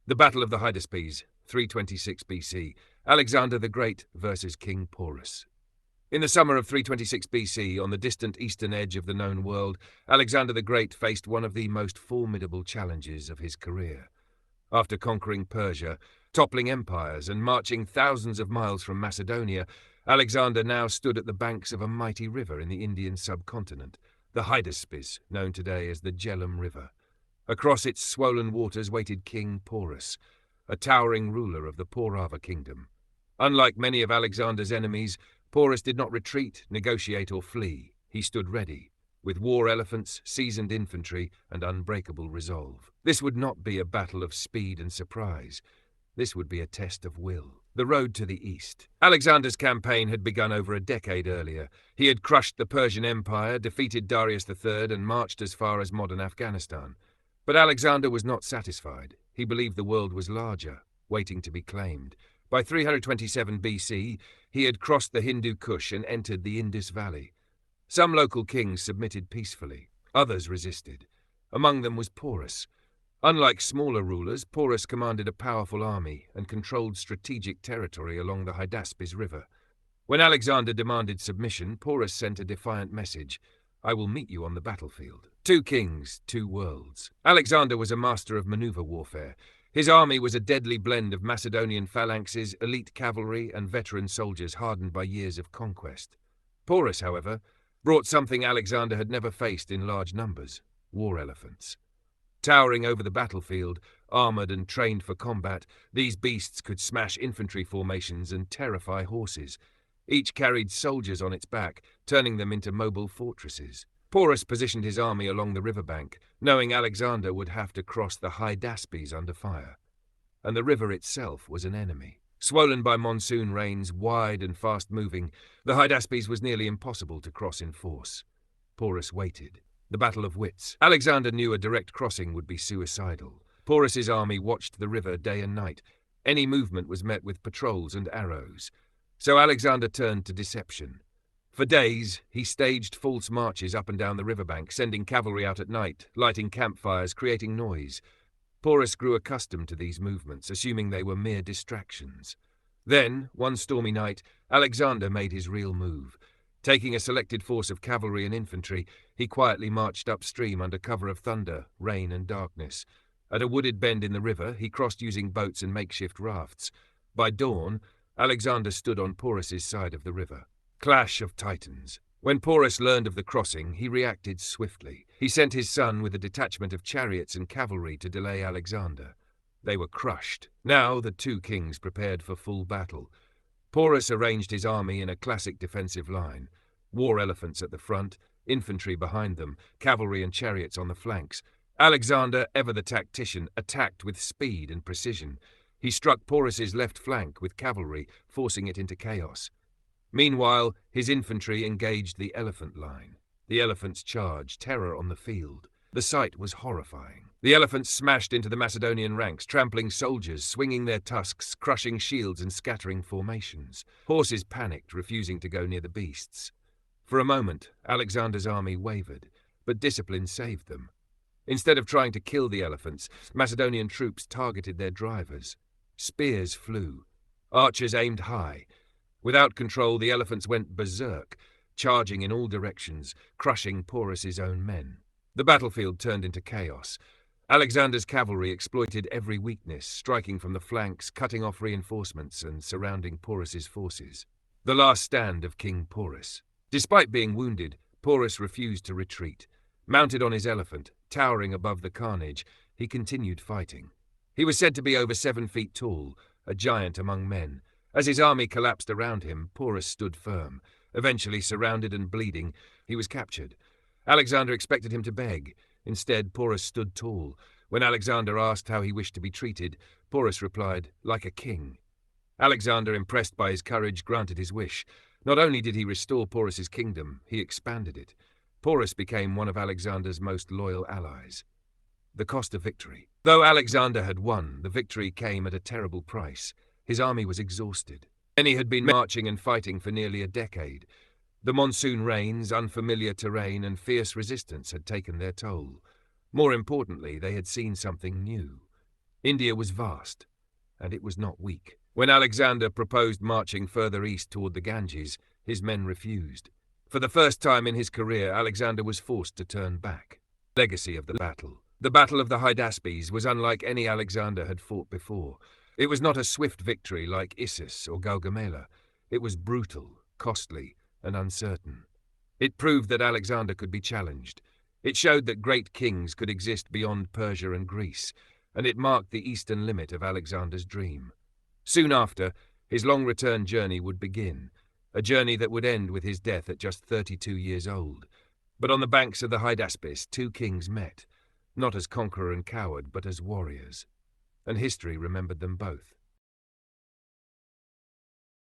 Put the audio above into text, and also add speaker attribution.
Speaker 1: The Battle of the Hydaspes, 326 BC, Alexander the Great versus King Porus. In the summer of 326 BC, on the distant eastern edge of the known world, Alexander the Great faced one of the most formidable challenges of his career. After conquering Persia, toppling empires, and marching thousands of miles from Macedonia, Alexander now stood at the banks of a mighty river in the Indian subcontinent, the Hydaspes, known today as the Jhelum River. Across its swollen waters waited King Porus, a towering ruler of the Porava kingdom. Unlike many of Alexander's enemies, Porus did not retreat, negotiate, or flee. He stood ready, with war elephants, seasoned infantry, and unbreakable resolve. This would not be a battle of speed and surprise. This would be a test of will. The road to the east. Alexander's campaign had begun over a decade earlier. He had crushed the Persian Empire, defeated Darius III, and marched as far as modern Afghanistan. But Alexander was not satisfied. He believed the world was larger, waiting to be claimed. By 327 BC, he had crossed the Hindu Kush and entered the Indus Valley. Some local kings submitted peacefully. Others resisted. Among them was Porus. Unlike smaller rulers, Porus commanded a powerful army and controlled strategic territory along the Hydaspes River. When Alexander demanded submission, Porus sent a defiant message: "I will meet you on the battlefield." 2 kings, 2 worlds. Alexander was a master of maneuver warfare. His army was a deadly blend of Macedonian phalanxes, elite cavalry, and veteran soldiers hardened by years of conquest. Porus, however, brought something Alexander had never faced in large numbers: war elephants. Towering over the battlefield, armored and trained for combat, these beasts could smash infantry formations and terrify horses. Each carried soldiers on its back, turning them into mobile fortresses. Porus positioned his army along the riverbank, knowing Alexander would have to cross the Hydaspes under fire. And the river itself was an enemy. Swollen by monsoon rains, wide and fast-moving, the Hydaspes was nearly impossible to cross in force. Porus waited. The battle of wits. Alexander knew a direct crossing would be suicidal. Porus's army watched the river day and night. Any movement was met with patrols and arrows. So Alexander turned to deception. For days, he staged false marches up and down the riverbank, sending cavalry out at night, lighting campfires, creating noise. Porus grew accustomed to these movements, assuming they were mere distractions. Then, one stormy night, Alexander made his real move. Taking a selected force of cavalry and infantry, he quietly marched upstream under cover of thunder, rain, and darkness. At a wooded bend in the river, he crossed using boats and makeshift rafts. By dawn, Alexander stood on Porus's side of the river. Clash of Titans. When Porus learned of the crossing, he reacted swiftly. He sent his son with a detachment of chariots and cavalry to delay Alexander. They were crushed. Now the 2 kings prepared for full battle. Porus arranged his army in a classic defensive line. War elephants at the front, infantry behind them, cavalry and chariots on the flanks. Alexander, ever the tactician, attacked with speed and precision. He struck Porus's left flank with cavalry, forcing it into chaos. Meanwhile, his infantry engaged the elephant line. The elephants charged, terror on the field. The sight was horrifying. The elephants smashed into the Macedonian ranks, trampling soldiers, swinging their tusks, crushing shields and scattering formations. Horses panicked, refusing to go near the beasts. For a moment, Alexander's army wavered, but discipline saved them. Instead of trying to kill the elephants, Macedonian troops targeted their drivers. Spears flew. Archers aimed high. Without control, the elephants went berserk, charging in all directions, crushing Porus's own men. The battlefield turned into chaos. Alexander's cavalry exploited every weakness, striking from the flanks, cutting off reinforcements, and surrounding Porus's forces. The last stand of King Porus. Despite being wounded, Porus refused to retreat. Mounted on his elephant, towering above the carnage, he continued fighting. He was said to be over 7 feet tall, a giant among men. As his army collapsed around him, Porus stood firm. Eventually, surrounded and bleeding, he was captured. Alexander expected him to beg. Instead, Porus stood tall. When Alexander asked how he wished to be treated, Porus replied, "Like a king." Alexander, impressed by his courage, granted his wish. Not only did he restore Porus's kingdom, he expanded it. Porus became one of Alexander's most loyal allies. The cost of victory. Though Alexander had won, the victory came at a terrible price. His army was exhausted. Many had been marching and fighting for nearly a decade. The monsoon rains, unfamiliar terrain, and fierce resistance had taken their toll. More importantly, they had seen something new. India was vast, and it was not weak. When Alexander proposed marching further east toward the Ganges, his men refused. For the first time in his career, Alexander was forced to turn back. Legacy of the battle. The Battle of the Hydaspes was unlike any Alexander had fought before. It was not a swift victory like Issus or Gaugamela. It was brutal, costly, and uncertain. It proved that Alexander could be challenged. It showed that great kings could exist beyond Persia and Greece, and it marked the eastern limit of Alexander's dream. Soon after, his long return journey would begin, a journey that would end with his death at just 32 years old. But on the banks of the Hydaspes, two kings met, not as conqueror and coward, but as warriors. And history remembered them both.